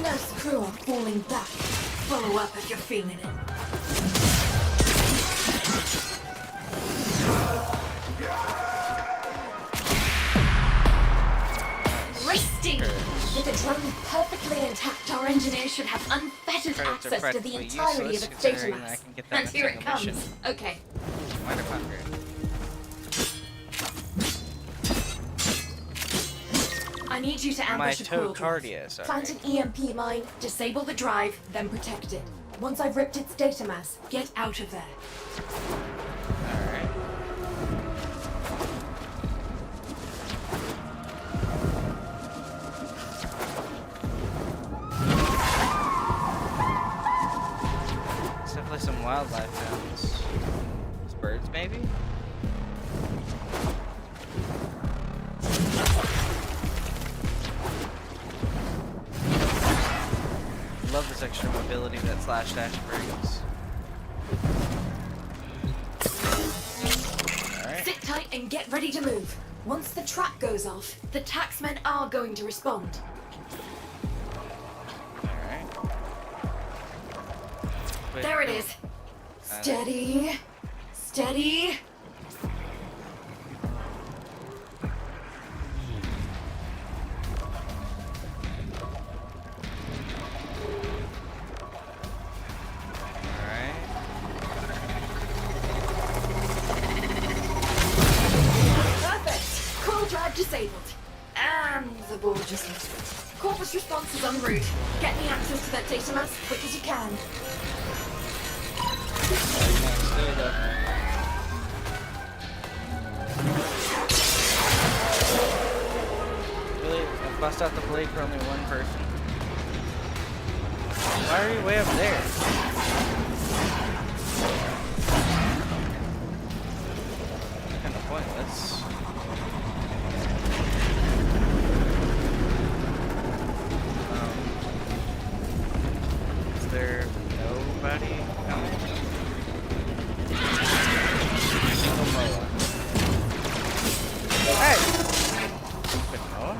Nurse crew are falling back. Follow up if you're feeling it. Risty! With the drone perfectly intact, our engineers should have unfettered Predators are access to the practically entirety useless, of its data considering I mass. can get that And here it in a single comes. mission. Okay. Mitochondria. I need you to ambush a coil drive. Mitocardia, sorry. Plant an EMP mine, disable the drive, then protect it. Once I've ripped its data mass, get out of there. Alright. There's definitely some wildlife sounds. Those birds, maybe? Love this extra mobility that Slash Dash brings. Alright. Sit tight and get ready to move. Once the track goes off, the taxmen are going to respond. Alright. There it is. Steady. Steady. Alright. Perfect. Coil drive disabled. And the board just missed it. Corpus response is en route. Get me access to that data mass as quick as you can. Really? I bust out the blade for only one person. Why are you way up there? Kind of pointless. Is there nobody coming? Single Moa. Hey! Stupid Moa.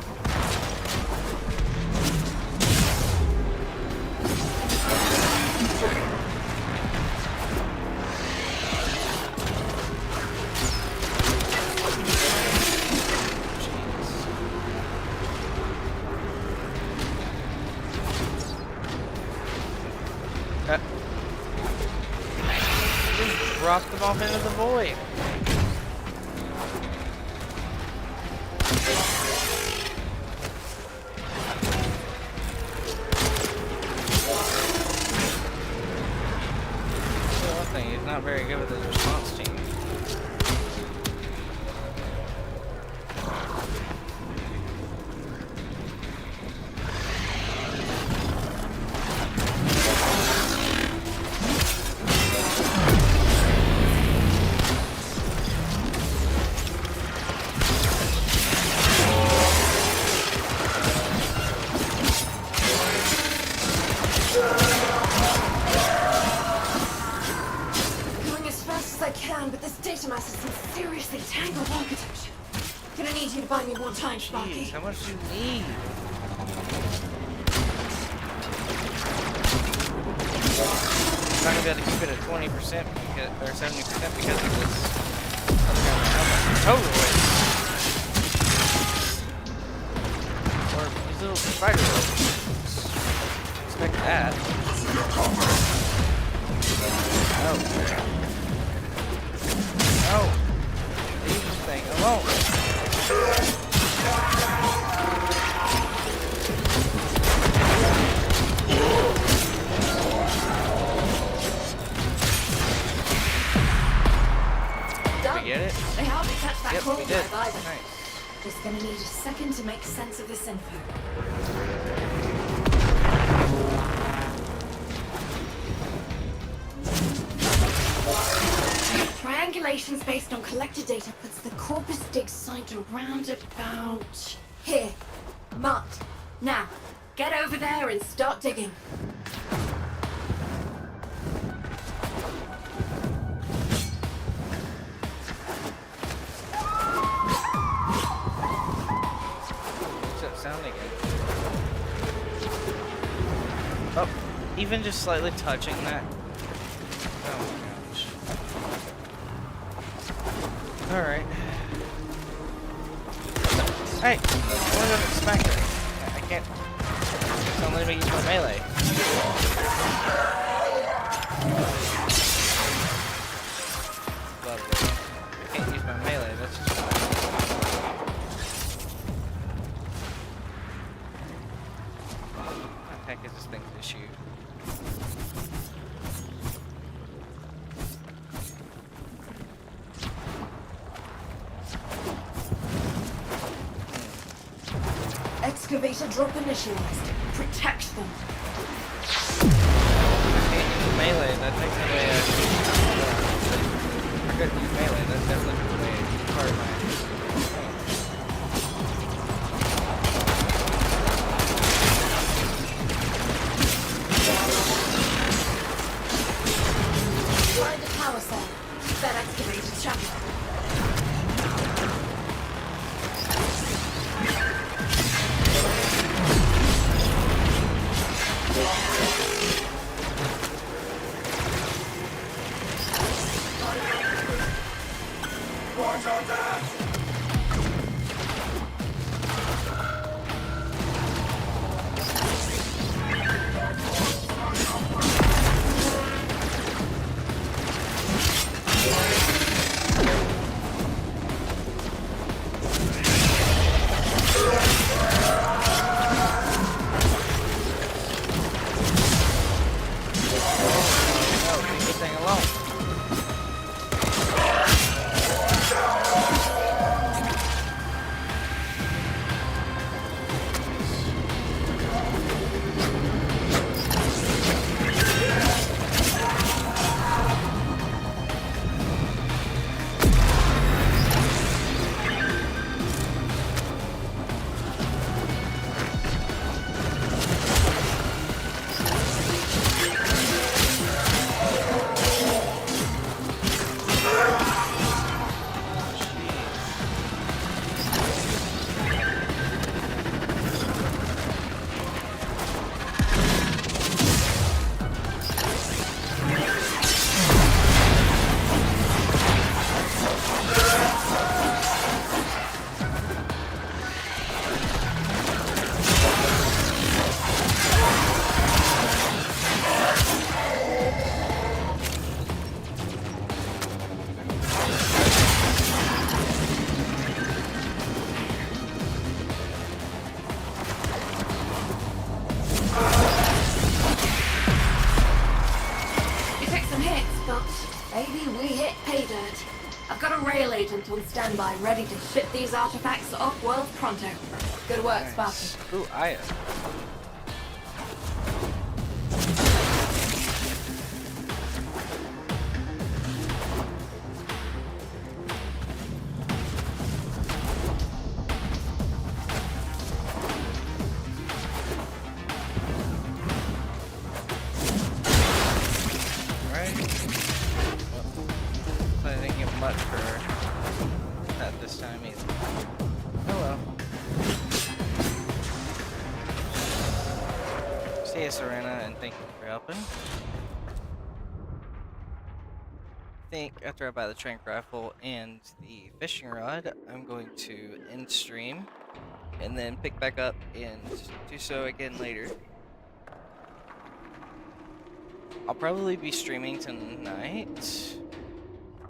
Just drop them off into the void. One thing, he's not very good with his response team. Going as fast as I can, but this data mass is some seriously tangled architecture. Gonna need you to buy me more time, Sparky. Jeez, how much do you need? I'm not gonna be able to keep it at 20% because, or 70% because of this other guy. How much total weight? Or these little spider robots. Expect that. Oh. Oh. Leave this thing alone. Done. We get it? They hardly touched that Yep, coil we did. drive either. Nice. Just gonna need a second to make sense of this info. Triangulations based on collected data puts the Corpus Dig site around about here. Marked. Now, Get over there and start digging. What's that sound again? Oh, even just slightly touching that. Oh my gosh. Alright. Hey! I want to smack her. I can't. Don't let me use my melee. Lovely. I can't use my melee, that's just fine. What the heck is this thing to shoot? Excavator drop initialized. Protect them. Can't use melee, that takes away a... I couldn't use melee, that definitely took away part of my... Find the power cell. That excavator's shattered. Agent on standby, ready to ship these artifacts off-world pronto. Good work, Sparky. Ooh, Aya. After I buy the trank rifle and the fishing rod, I'm going to end stream and then pick back up and do so again later. I'll probably be streaming tonight,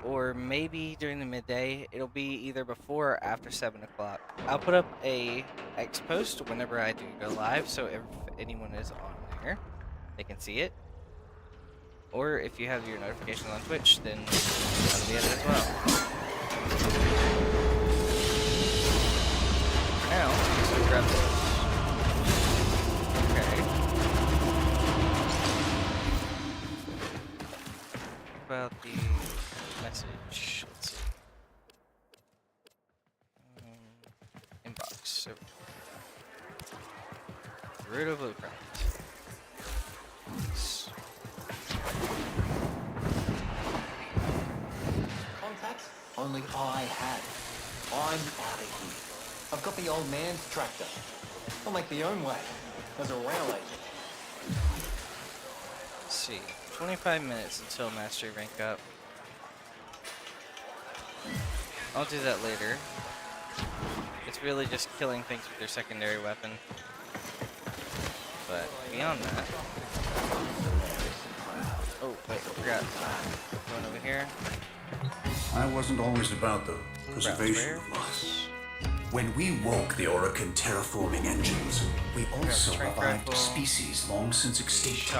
or maybe during the midday. It'll be either before or after 7 o'clock. I'll put up a X post whenever I do go live, so if anyone is on there, they can see it. Or if you have your notifications on Twitch, then that'll be it as well. Now, so grab this. Okay. About the message. Let's see. Inbox. So, Naruto blueprint. Nice. Contacts? Only I had. I'm out of here. I've got the old man's tractor. I'll make the own way as a rail agent. Let's see. 25 minutes until mastery rank up. I'll do that later. It's really just killing things with their secondary weapon. But beyond that... Oh, wait, I forgot. Going over here. I wasn't always about the preservation of life. When we woke the Orokin terraforming engines, we also revived species long since extinct.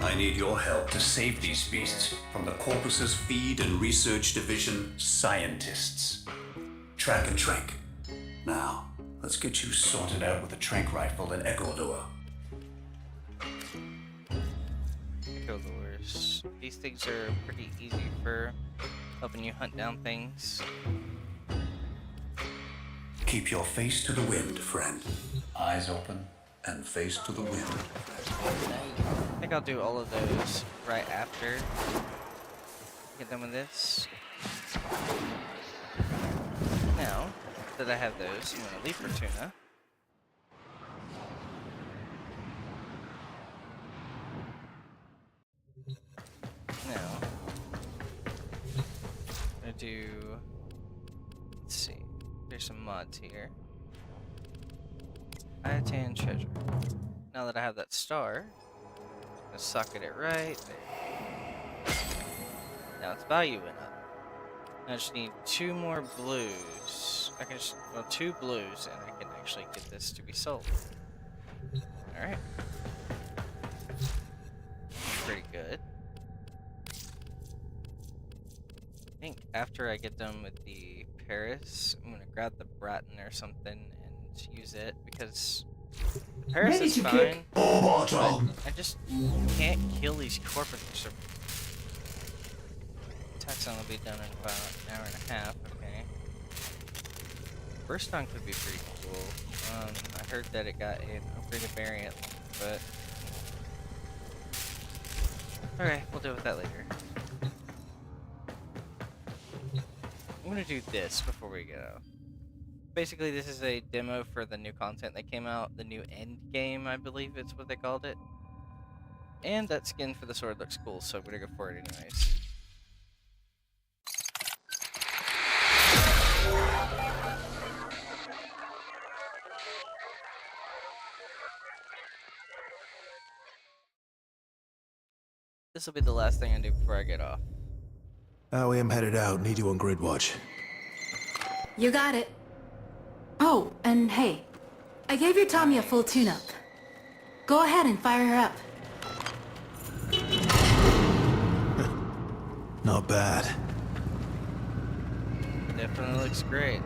I need your help to save these beasts from the Corpus's Feed and Research Division scientists. Track and Trank. Now, let's get you sorted out with a trank rifle and echo lure. Echo lures. These things are pretty easy for helping you hunt down things. Keep your face to the wind, friend. Eyes open and face to the wind. I think I'll do all of those right after get done with this. Now that I have those, I'm going to leave for tuna. Now, I'm going to do, let's see, there's some mods here. Iatan treasure. Now that I have that star, I'm gonna socket it right there. Now its value went up. I just need 2 more blues. I can just, well, 2 blues, and I can actually get this to be sold. Alright. Pretty good. I think after I get done with the Paris, I'm gonna grab the Bratton or something and use it, because Paris is fine. I just can't kill these corpus. Attack's only be done in about an hour and a half. Okay. Burst on could be pretty cool. I heard that it got an upgraded variant, but okay, we'll deal with that later. I'm gonna do this before we go. Basically, this is a demo for the new content that came out, the new end game, I believe it's what they called it. And that skin for the sword looks cool, so I'm gonna go for it anyways. This will be the last thing I do before I get off. Howie, I'm headed out. Need you on grid watch. You got it. Oh, and hey, I gave your Tommy a full tune-up. Go ahead and fire her up. Not bad. Definitely looks great.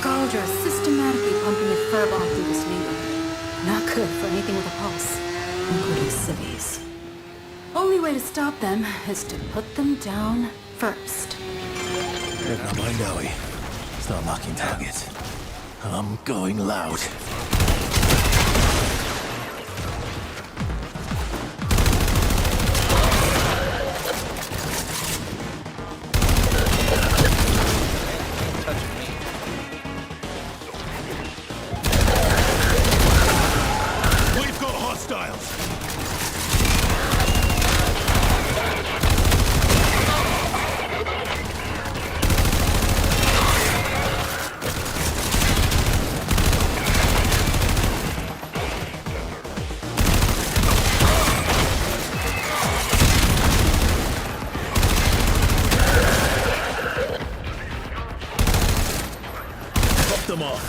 Scaldra is systematically pumping a furball through this neighborhood. Not good for anything with a pulse, including civvies. Only way to stop them is to put them down first. Never mind, Howie. It's not locking targets. I'm going loud. We've got hostiles! Cut them off!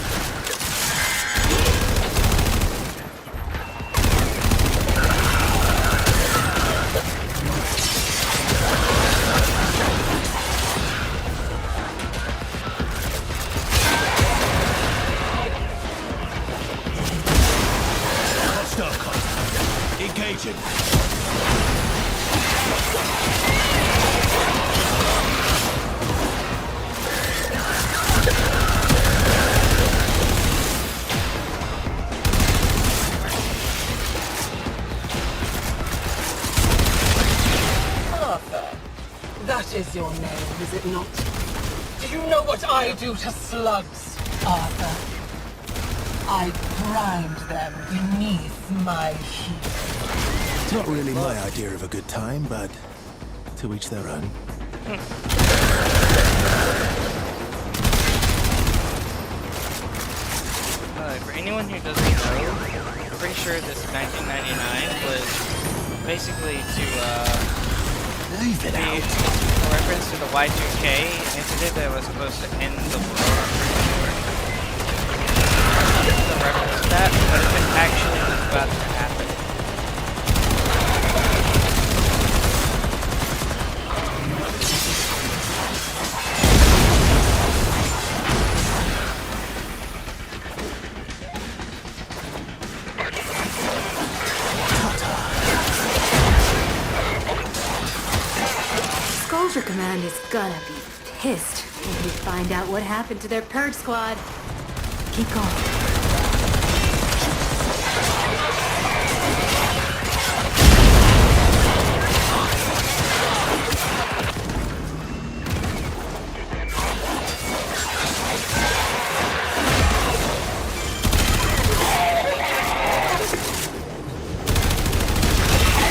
Engaging. Arthur, that is your name, is it not? Do you know what I do to slugs, Arthur? I grind them beneath my heel. It's not really my idea of a good time, but to each their own. For anyone who doesn't know, I'm pretty sure this 1999 was basically to Leave it be out. a reference to the Y2K incident that was supposed to end the world. It's a reference to that, but it actually was about to happen. Sculpture Command is gonna be pissed when we find out what happened to their Purge Squad. Keep going.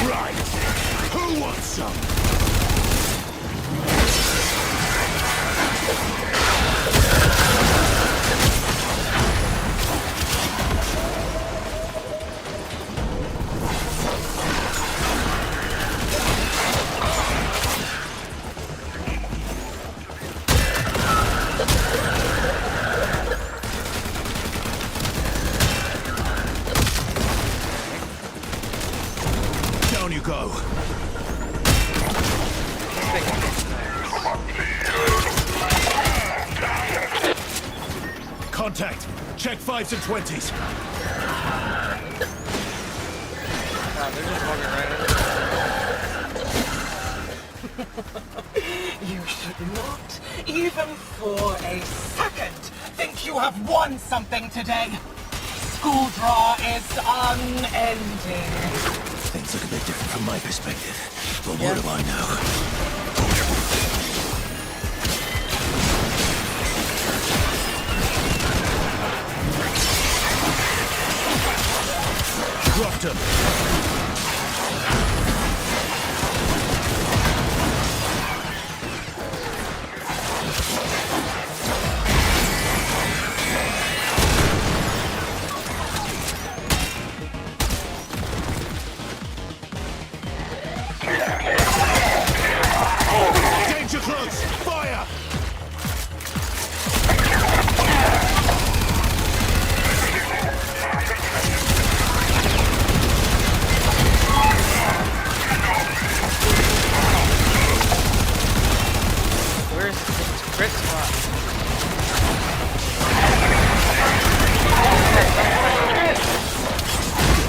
Right. Who wants some? Down you go. Contact. Check 5s and 20s. They're just walking right in. You should not, even for a second, think you have won something today. School draw is unending. Things look a bit different from my perspective. But what do I know? Dropped him. Danger close! Fire! Where's Chris spot?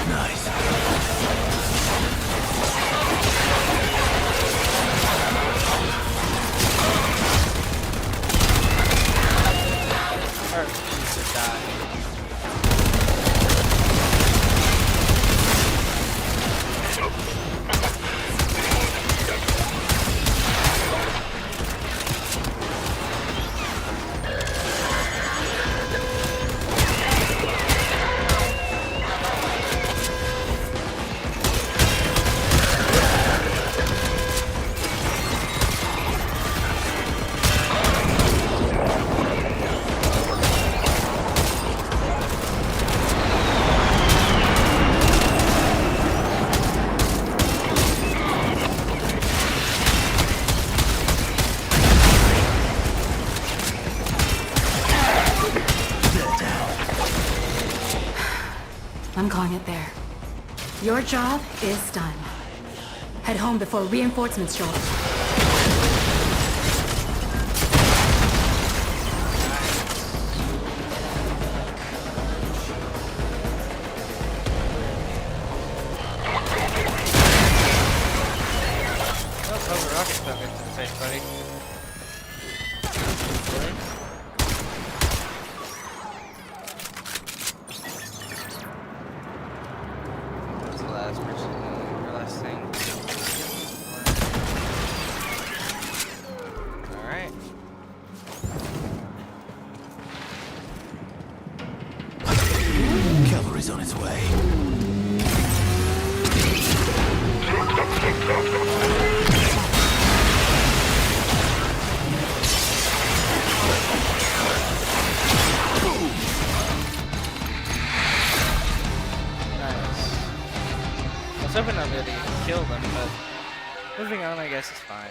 Nice. Or needs to die. I'm calling it there. Your job is done. Head home before reinforcements show up. rocket poke into the face, buddy. Really? That's the last person, or last thing. Alright. Cavalry's on its way. I was hoping I'd be able to kill them, but moving on, I guess, is fine.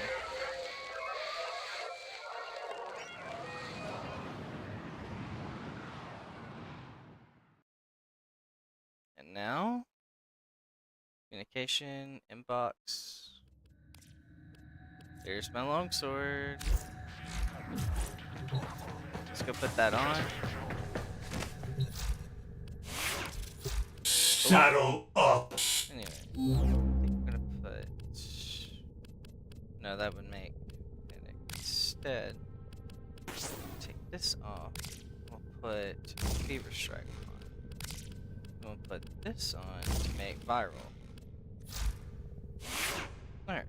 And now, communication, inbox. There's my longsword. Let's go put that on. Saddle up. Anyway, I think I'm gonna put. No, that would make. Instead, take this off. We'll put Fever Strike on. We'll put this on to make viral. Alright.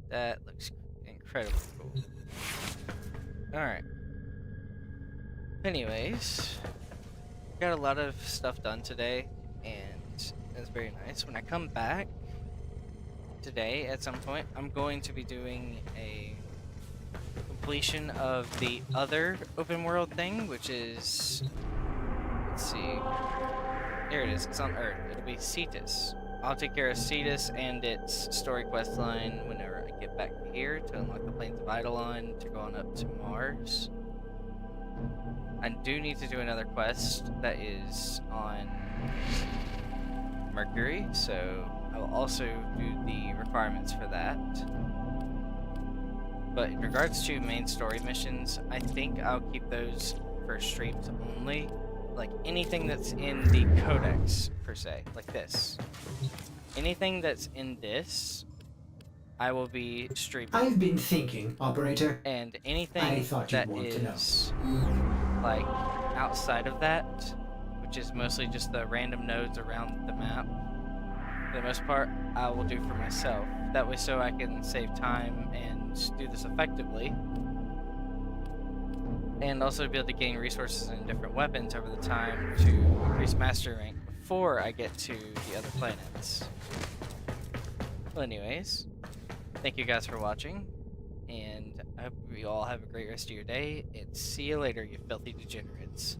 That looks incredibly cool. Alright. Anyways, got a lot of stuff done today, and it's very nice. When I come back today at some point, I'm going to be doing a completion of the other open world thing, which is, let's see, there it is, it's on Earth. It'll be Cetus. I'll take care of Cetus and its story quest line whenever I get back here to unlock the plains of Eidolon to go on up to Mars. I do need to do another quest that is on Mercury, so I will also do the requirements for that. But in regards to main story missions, I think I'll keep those for streams only. Like anything that's in the codex, per se, like this. Anything that's in this, I will be streaming. I've been thinking, Operator. And anything I thought you'd that want to know. is like outside of that, which is mostly just the random nodes around the map, for the most part, I will do for myself. That way so I can save time and do this effectively. And also be able to gain resources and different weapons over the time to increase mastery rank before I get to the other planets. Well, anyways, thank you guys for watching, and I hope you all have a great rest of your day, and see you later, you filthy degenerates.